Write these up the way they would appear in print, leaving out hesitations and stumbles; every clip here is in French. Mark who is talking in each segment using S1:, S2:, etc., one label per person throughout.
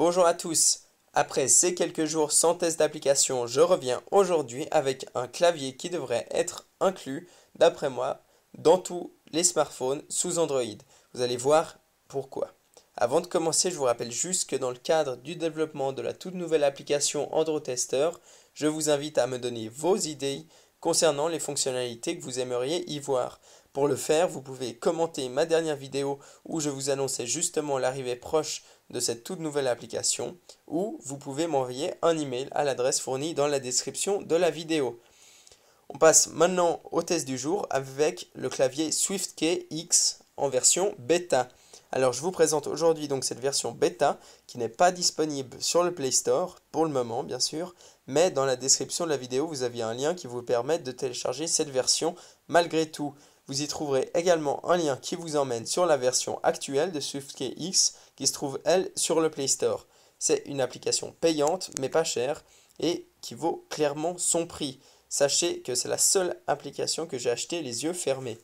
S1: Bonjour à tous. Après ces quelques jours sans test d'application, je reviens aujourd'hui avec un clavier qui devrait être inclus, d'après moi, dans tous les smartphones sous Android. Vous allez voir pourquoi. Avant de commencer, je vous rappelle juste que dans le cadre du développement de la toute nouvelle application Android Tester, je vous invite à me donner vos idées concernant les fonctionnalités que vous aimeriez y voir. Pour le faire, vous pouvez commenter ma dernière vidéo où je vous annonçais justement l'arrivée proche de cette toute nouvelle application, ou vous pouvez m'envoyer un email à l'adresse fournie dans la description de la vidéo. On passe maintenant au test du jour avec le clavier SwiftKey X en version bêta. Alors je vous présente aujourd'hui donc cette version bêta qui n'est pas disponible sur le Play Store pour le moment bien sûr, mais dans la description de la vidéo vous avez un lien qui vous permet de télécharger cette version malgré tout. Vous y trouverez également un lien qui vous emmène sur la version actuelle de SwiftKey X qui se trouve elle sur le Play Store. C'est une application payante mais pas chère et qui vaut clairement son prix. Sachez que c'est la seule application que j'ai achetée les yeux fermés.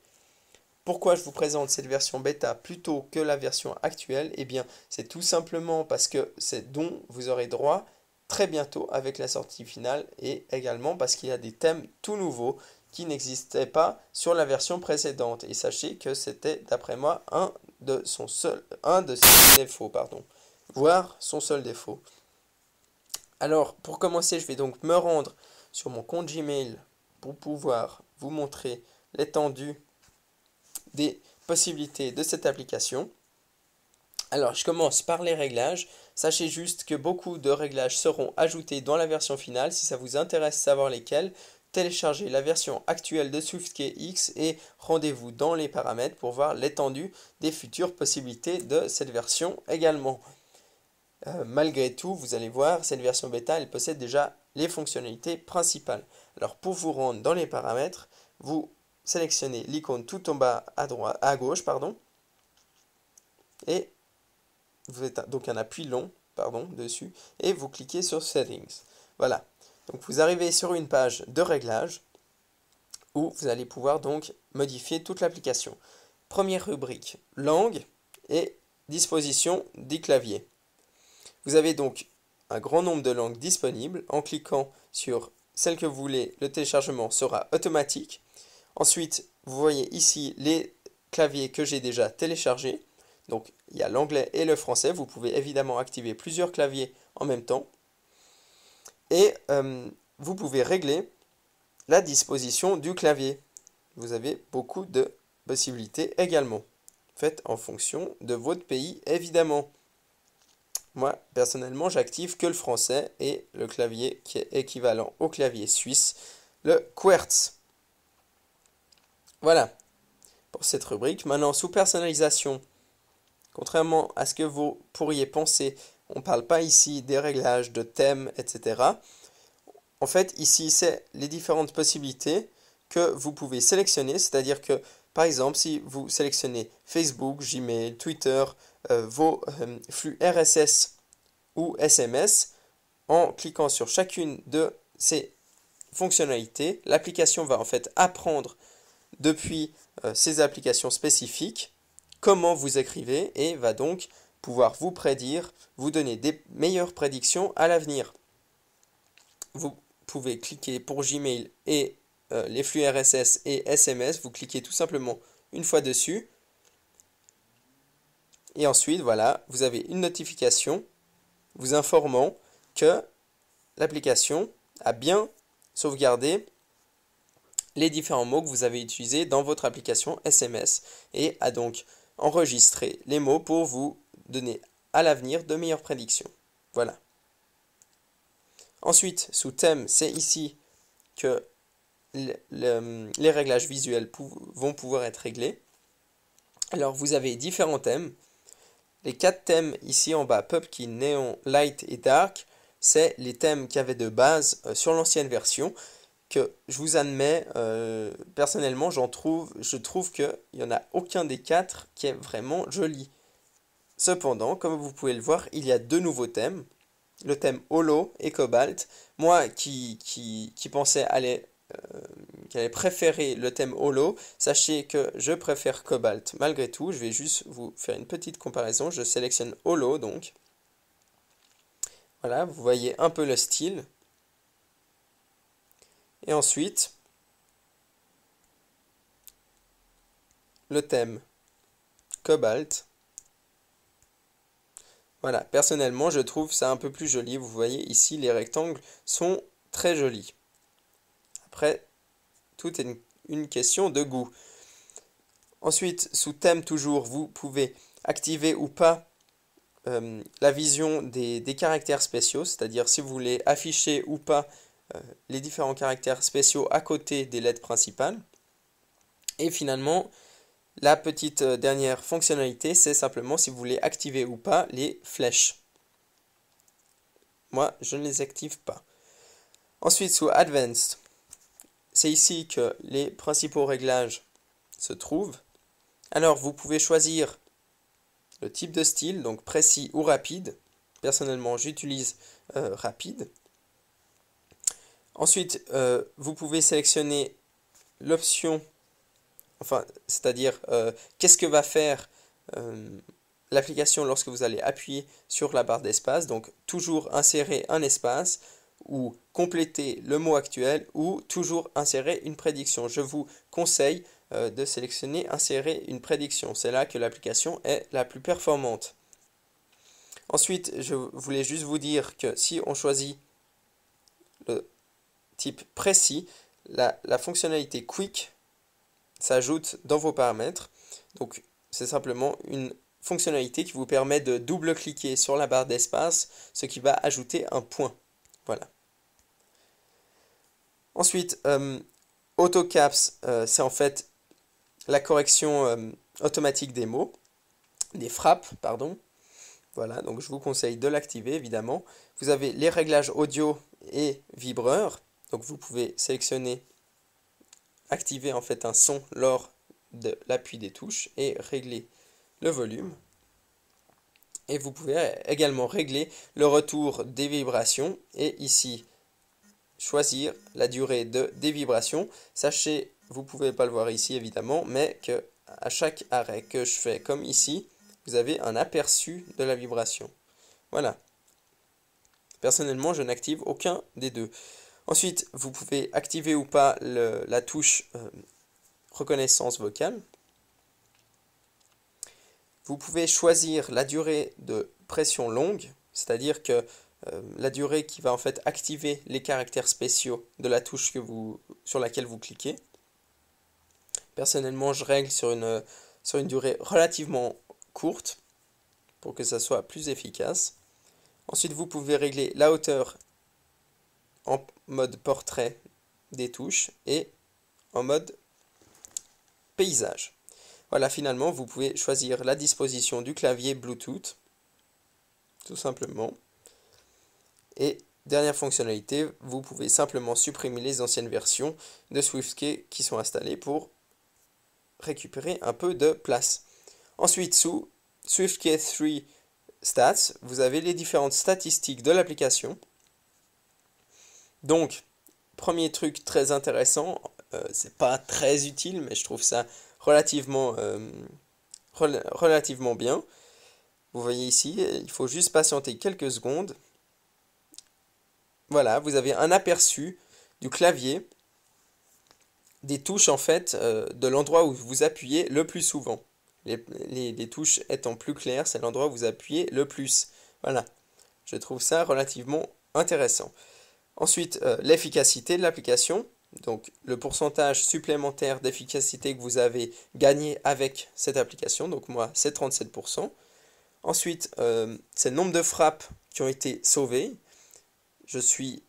S1: Pourquoi je vous présente cette version bêta plutôt que la version actuelle? Eh bien, c'est tout simplement parce que c'est dont vous aurez droit très bientôt avec la sortie finale et également parce qu'il y a des thèmes tout nouveaux qui n'existaient pas sur la version précédente. Et sachez que c'était, d'après moi, un de ses défauts, voire son seul défaut. Alors, pour commencer, je vais donc me rendre sur mon compte Gmail pour pouvoir vous montrer l'étendue des possibilités de cette application. Alors, je commence par les réglages. Sachez juste que beaucoup de réglages seront ajoutés dans la version finale. Si ça vous intéresse de savoir lesquels, téléchargez la version actuelle de SwiftKey X et rendez-vous dans les paramètres pour voir l'étendue des futures possibilités de cette version également. Malgré tout, vous allez voir, cette version bêta, elle possède déjà les fonctionnalités principales. Alors, pour vous rendre dans les paramètres, vous sélectionnez l'icône tout en bas à gauche, et vous faites donc un appui long, dessus, et vous cliquez sur Settings. Voilà. Donc, vous arrivez sur une page de réglage où vous allez pouvoir donc modifier toute l'application. Première rubrique, langue et disposition du clavier. Vous avez donc un grand nombre de langues disponibles. En cliquant sur celle que vous voulez, le téléchargement sera automatique. Ensuite, vous voyez ici les claviers que j'ai déjà téléchargés. Donc, il y a l'anglais et le français. Vous pouvez évidemment activer plusieurs claviers en même temps. Et vous pouvez régler la disposition du clavier. Vous avez beaucoup de possibilités également. Faites en fonction de votre pays, évidemment. Moi, personnellement, j'active que le français et le clavier qui est équivalent au clavier suisse, le Qwertz. Voilà pour cette rubrique. Maintenant, sous personnalisation, contrairement à ce que vous pourriez penser, on ne parle pas ici des réglages de thèmes, etc. En fait, ici, c'est les différentes possibilités que vous pouvez sélectionner, c'est-à-dire que, par exemple, si vous sélectionnez Facebook, Gmail, Twitter, vos flux RSS ou SMS, en cliquant sur chacune de ces fonctionnalités, l'application va en fait apprendre depuis ces applications spécifiques comment vous écrivez et va donc pouvoir vous prédire, vous donner des meilleures prédictions à l'avenir. Vous pouvez cliquer pour Gmail et les flux RSS et SMS, vous cliquez tout simplement une fois dessus. Et ensuite, voilà, vous avez une notification vous informant que l'application a bien sauvegardé les différents mots que vous avez utilisés dans votre application SMS et a donc enregistré les mots pour vous donner à l'avenir de meilleures prédictions. Voilà. Ensuite, sous thème, c'est ici que les réglages visuels vont pouvoir être réglés. Alors, vous avez différents thèmes. Les 4 thèmes ici en bas, Pumpkin, Néon, Light et Dark, c'est les thèmes qu'il y avait de base sur l'ancienne version, que je vous admets, personnellement, je trouve qu'il n'y en a aucun des 4 qui est vraiment joli. Cependant, comme vous pouvez le voir, il y a 2 nouveaux thèmes, le thème Holo et Cobalt. Moi qui pensais qu'elle allait préférer le thème Holo, sachez que je préfère Cobalt. Malgré tout, je vais juste vous faire une petite comparaison. Je sélectionne Holo donc. Voilà, vous voyez un peu le style. Et ensuite, le thème Cobalt. Voilà, personnellement, je trouve ça un peu plus joli. Vous voyez ici, les rectangles sont très jolis. Après, tout est une question de goût. Ensuite, sous thème toujours, vous pouvez activer ou pas la vision des caractères spéciaux, c'est-à-dire si vous voulez afficher ou pas les différents caractères spéciaux à côté des lettres principales. Et finalement, la petite dernière fonctionnalité, c'est simplement si vous voulez activer ou pas les flèches. Moi, je ne les active pas. Ensuite, sous Advanced, c'est ici que les principaux réglages se trouvent. Alors, vous pouvez choisir le type de style, donc précis ou rapide. Personnellement, j'utilise rapide. Ensuite, vous pouvez sélectionner l'option, enfin, c'est-à-dire qu'est-ce que va faire l'application lorsque vous allez appuyer sur la barre d'espace. Donc, toujours insérer un espace ou compléter le mot actuel ou toujours insérer une prédiction. Je vous conseille de sélectionner insérer une prédiction. C'est là que l'application est la plus performante. Ensuite, je voulais juste vous dire que si on choisit le type précis, la fonctionnalité Quick s'ajoute dans vos paramètres. Donc, c'est simplement une fonctionnalité qui vous permet de double-cliquer sur la barre d'espace, ce qui va ajouter un point. Voilà. Ensuite, AutoCaps, c'est en fait la correction automatique des mots, des frappes, pardon. Voilà, donc je vous conseille de l'activer évidemment. Vous avez les réglages audio et vibreur. Donc vous pouvez sélectionner, activer en fait un son lors de l'appui des touches et régler le volume. Et vous pouvez également régler le retour des vibrations et ici choisir la durée des vibrations. Sachez, vous ne pouvez pas le voir ici évidemment, mais que à chaque arrêt que je fais comme ici, vous avez un aperçu de la vibration. Voilà. Personnellement, je n'active aucun des deux. Ensuite, vous pouvez activer ou pas la touche reconnaissance vocale. Vous pouvez choisir la durée de pression longue, c'est-à-dire que la durée qui va en fait activer les caractères spéciaux de la touche sur laquelle vous cliquez. Personnellement, je règle sur une durée relativement courte pour que ça soit plus efficace. Ensuite, vous pouvez régler la hauteur en mode portrait des touches et en mode paysage. Voilà, finalement, vous pouvez choisir la disposition du clavier Bluetooth, tout simplement. Et dernière fonctionnalité, vous pouvez simplement supprimer les anciennes versions de SwiftKey qui sont installées pour récupérer un peu de place. Ensuite, sous SwiftKey 3 Stats, vous avez les différentes statistiques de l'application. Donc, premier truc très intéressant, c'est pas très utile, mais je trouve ça relativement bien. Vous voyez ici, il faut juste patienter quelques secondes. Voilà, vous avez un aperçu du clavier, des touches en fait, de l'endroit où vous appuyez le plus souvent. Les touches étant plus claires, c'est l'endroit où vous appuyez le plus. Voilà, je trouve ça relativement intéressant. Ensuite, l'efficacité de l'application, donc le pourcentage supplémentaire d'efficacité que vous avez gagné avec cette application, donc moi c'est 37%. Ensuite, c'est le nombre de frappes qui ont été sauvées. Je suis,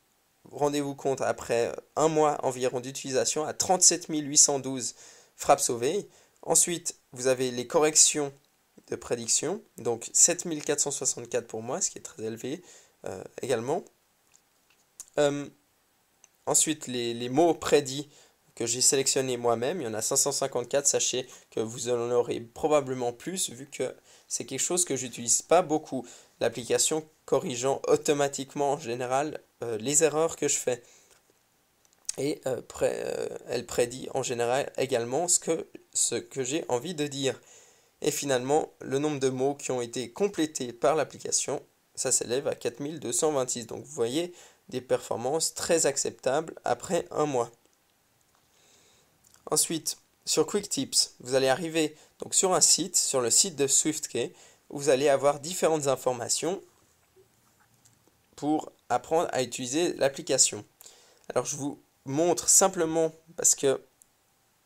S1: rendez-vous compte, après un mois environ d'utilisation, à 37 812 frappes sauvées. Ensuite, vous avez les corrections de prédiction, donc 7 464 pour moi, ce qui est très élevé également. Ensuite, les mots prédits que j'ai sélectionnés moi-même, il y en a 554, sachez que vous en aurez probablement plus vu que c'est quelque chose que j'utilise pas beaucoup. L'application corrigeant automatiquement en général les erreurs que je fais. Et elle prédit en général également ce que j'ai envie de dire. Et finalement, le nombre de mots qui ont été complétés par l'application, ça s'élève à 4226. Donc vous voyez des performances très acceptables après un mois. Ensuite, sur Quick Tips, vous allez arriver donc sur un site, sur le site de SwiftKey, où vous allez avoir différentes informations pour apprendre à utiliser l'application. Alors je vous montre simplement parce que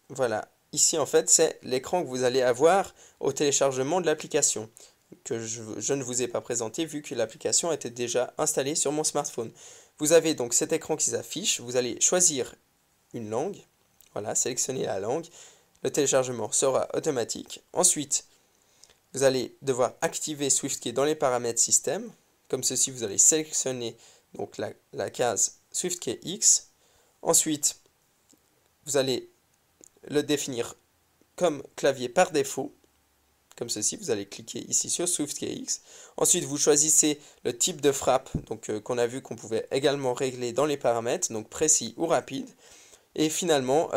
S1: voilà, ici en fait c'est l'écran que vous allez avoir au téléchargement de l'application que je ne vous ai pas présenté vu que l'application était déjà installée sur mon smartphone. Vous avez donc cet écran qui s'affiche, vous allez choisir une langue, voilà, sélectionner la langue, le téléchargement sera automatique. Ensuite, vous allez devoir activer SwiftKey dans les paramètres système. Comme ceci, vous allez sélectionner donc la case SwiftKey X. Ensuite, vous allez le définir comme clavier par défaut. Comme ceci, vous allez cliquer ici sur SwiftKey X. Ensuite, vous choisissez le type de frappe qu'on a vu qu'on pouvait également régler dans les paramètres, donc précis ou rapide. Et finalement,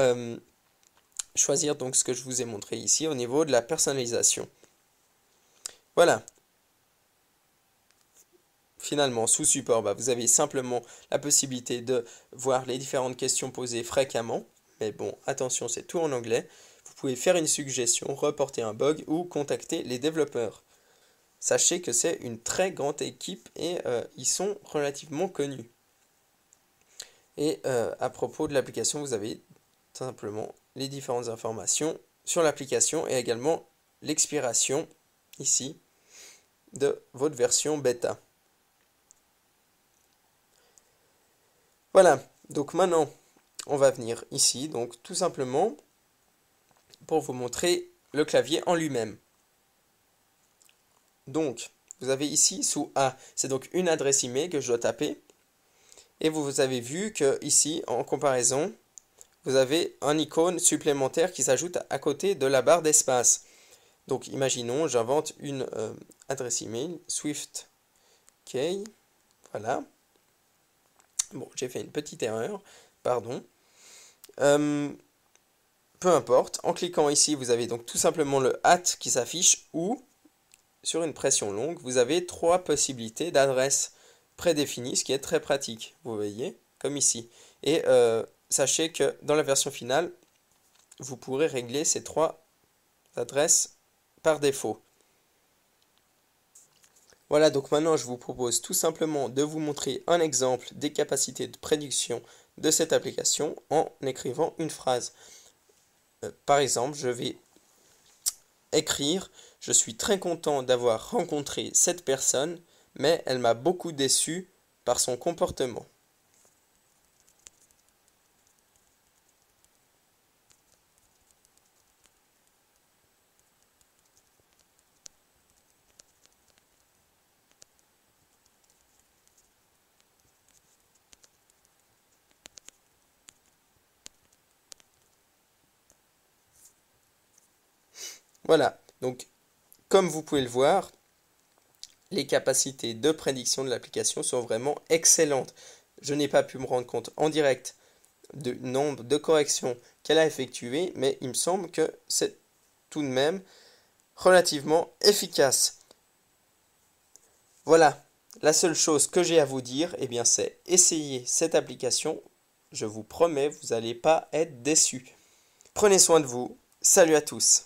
S1: choisir donc ce que je vous ai montré ici au niveau de la personnalisation. Voilà. Finalement, sous support, vous avez simplement la possibilité de voir les différentes questions posées fréquemment. Mais bon, attention, c'est tout en anglais. Vous pouvez faire une suggestion, reporter un bug ou contacter les développeurs. Sachez que c'est une très grande équipe et ils sont relativement connus. Et à propos de l'application, vous avez simplement les différentes informations sur l'application et également l'expiration ici de votre version bêta. Voilà, donc maintenant on va venir ici, donc tout simplement pour vous montrer le clavier en lui-même. Donc vous avez ici sous A, c'est donc une adresse email que je dois taper. Et vous avez vu que ici en comparaison, vous avez un icône supplémentaire qui s'ajoute à côté de la barre d'espace. Donc imaginons, j'invente une adresse email, SwiftKey, voilà. Bon, j'ai fait une petite erreur, pardon. Peu importe, en cliquant ici, vous avez donc tout simplement le @ qui s'affiche ou, sur une pression longue, vous avez 3 possibilités d'adresses prédéfinies, ce qui est très pratique, vous voyez, comme ici. Et sachez que dans la version finale, vous pourrez régler ces 3 adresses par défaut. Voilà, donc maintenant je vous propose tout simplement de vous montrer un exemple des capacités de prédiction de cette application en écrivant une phrase. Par exemple, je vais écrire « Je suis très content d'avoir rencontré cette personne, mais elle m'a beaucoup déçu par son comportement. » Voilà, donc comme vous pouvez le voir, les capacités de prédiction de l'application sont vraiment excellentes. Je n'ai pas pu me rendre compte en direct du nombre de corrections qu'elle a effectuées, mais il me semble que c'est tout de même relativement efficace. Voilà, la seule chose que j'ai à vous dire, eh bien, c'est essayer cette application. Je vous promets, vous n'allez pas être déçus. Prenez soin de vous. Salut à tous.